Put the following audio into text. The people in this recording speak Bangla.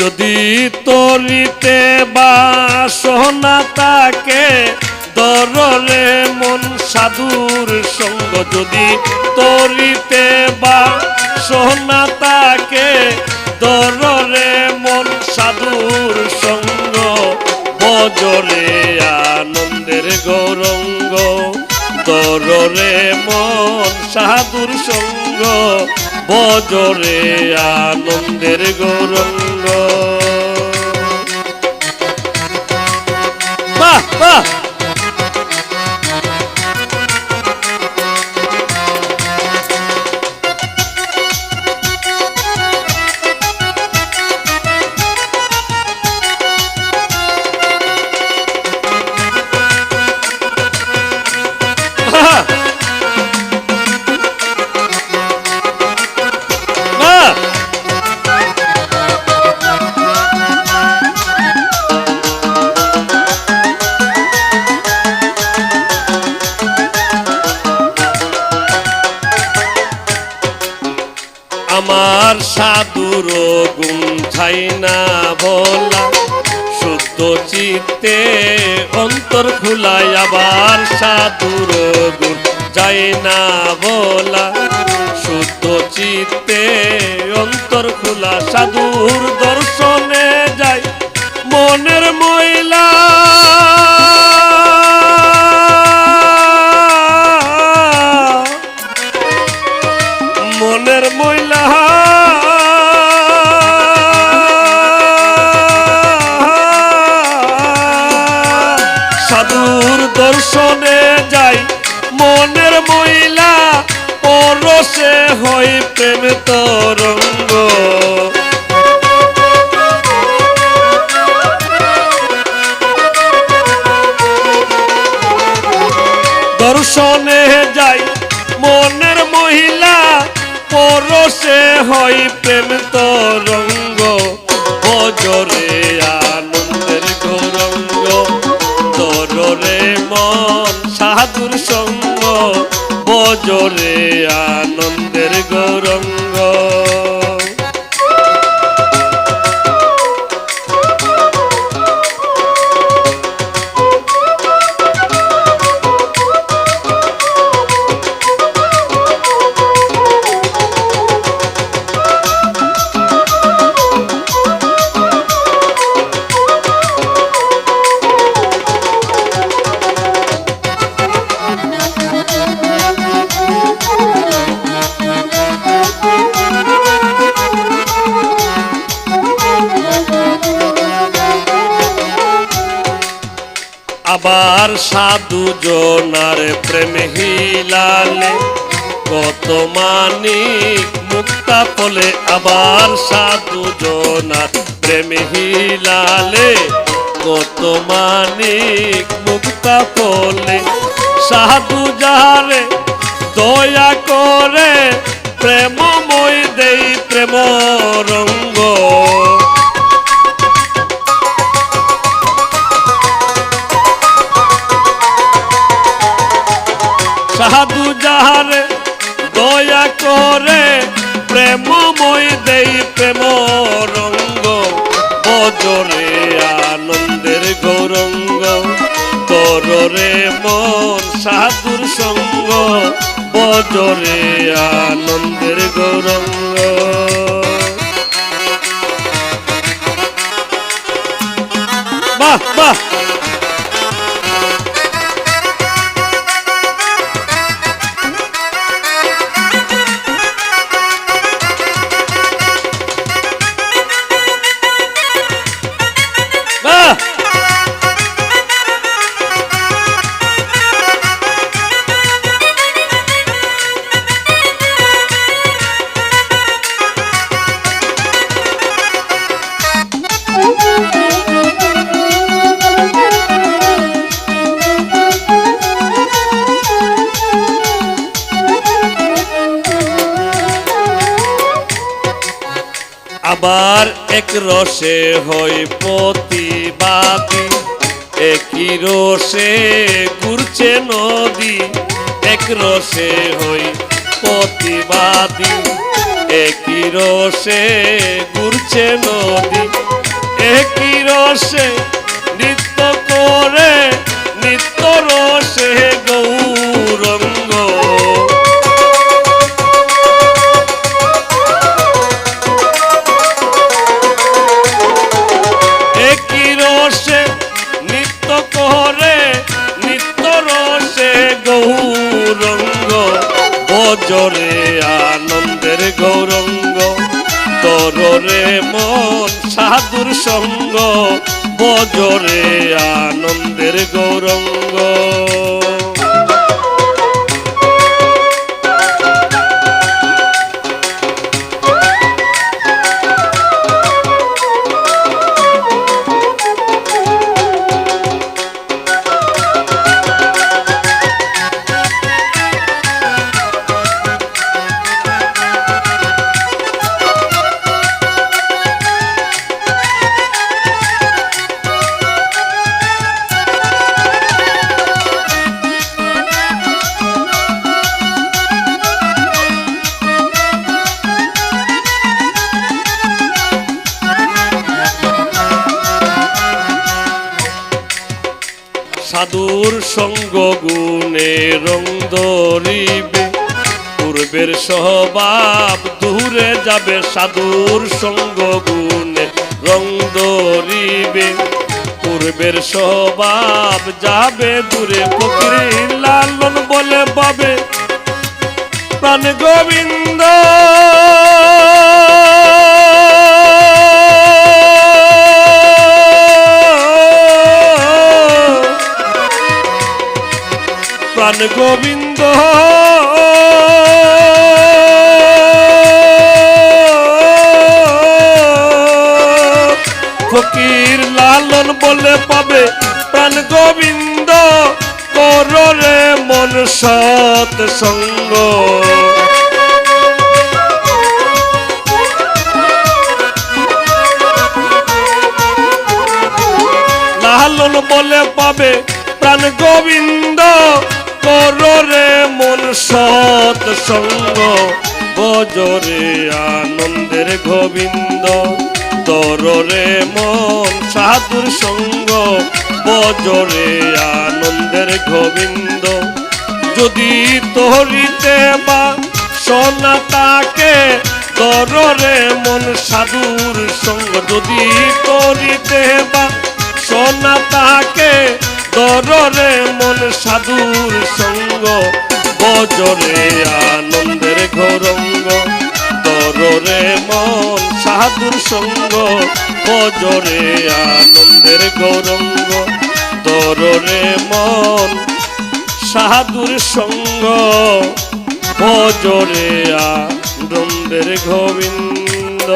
যদি তরিতে বাসনা তাকে দররে মন সাধুর সঙ্গ, যদি তরিতে বাসনা তাকে দররে মন সাধুর সঙ্গ, বজরে আনন্দের গৌরঙ্গ, দররে মন সাধুর সঙ্গ, বজরে আনন্দের গৌরঙ্গ। বাহ বাহ আমার সাধুর গুণ ছাই না বলা, শুদ্ধ চিত্তে অন্তর খুলায়। আবার সাধুর গুণ চাই না বলা, শুদ্ধ চিত্তে অন্তর খোলা। সাধুর দর্শনে যাই মনের ময়লা, মনের ময়লা সাধুর দর্শনে যাই মনের ময়লা, পরশে হয় প্রেম তরঙ্গ। দর্শনে যাই মনের মহিলা, পরশে হয় প্রেম তরঙ্গ, বজরে আনন্দের গৌরঙ্গ, দররে মন সাধুর সঙ্গ, বজরে আনন্দের গৌরঙ্গ। আবার সাধু জনার প্রেম হিলালে, কত মানিক মুক্তা ফলে। আবার সাধু জনার প্রেম হিলালে, কত মানিক মুক্তা ফলে। সাধু যারে দয়া করে, প্রেমময় দেই প্রেম রঙ্গ। সাধু যাহারে দয়া করে, প্রেমময় দেই প্রেম রঙ্গ, বজরে আনন্দের গৌরঙ্গ, তররে মন সাধুর সঙ্গ, বজরে আনন্দের গৌরঙ্গ। বাহ বাহ আবার এক রসে হই প্রতিবাদী, একই রসে ঘুরছে নদী। এক রসে হই প্রতিবাদী, একই রসে ঘুরছে নদী। সাধুর সঙ্গ বজরে আনন্দের গৌরঙ্গ। সাধুর সঙ্গ গুণে রং ধরিবে, পূর্বের স্বভাব দূরে যাবে। সাধুর সঙ্গ গুণে রং ধরিবে, পূর্বের স্বভাব যাবে দূরে। ফকির লালন বলে পাবে প্রাণ গোবিন্দ, প্রাণ গোবিন্দ ফকির লালন বলে পাবে প্রাণ গোবিন্দ, কররে মন সৎ সঙ্গ। লালন বলে পাবে প্রাণ গোবিন্দ, কররে মন সৎ সঙ্গ বজরে আনন্দের গোবিন্দ। তররে মন সাধুর সঙ্গ বজরে আনন্দের গোবিন্দ। যদি তোরিতে বা সোনা তাকে তররে মন সাধুর সঙ্গ, যদি তোরিতে বা সোনা তাকে তররে মন সাধুর সঙ্গ বজরে আনন্দের গৌরঙ্গ। তররে মন সাধুর সঙ্গ বজরে আনন্দের গৌরঙ্গ। তররে মন সাধুর সঙ্গ বজরে আনন্দের গোবিন্দ।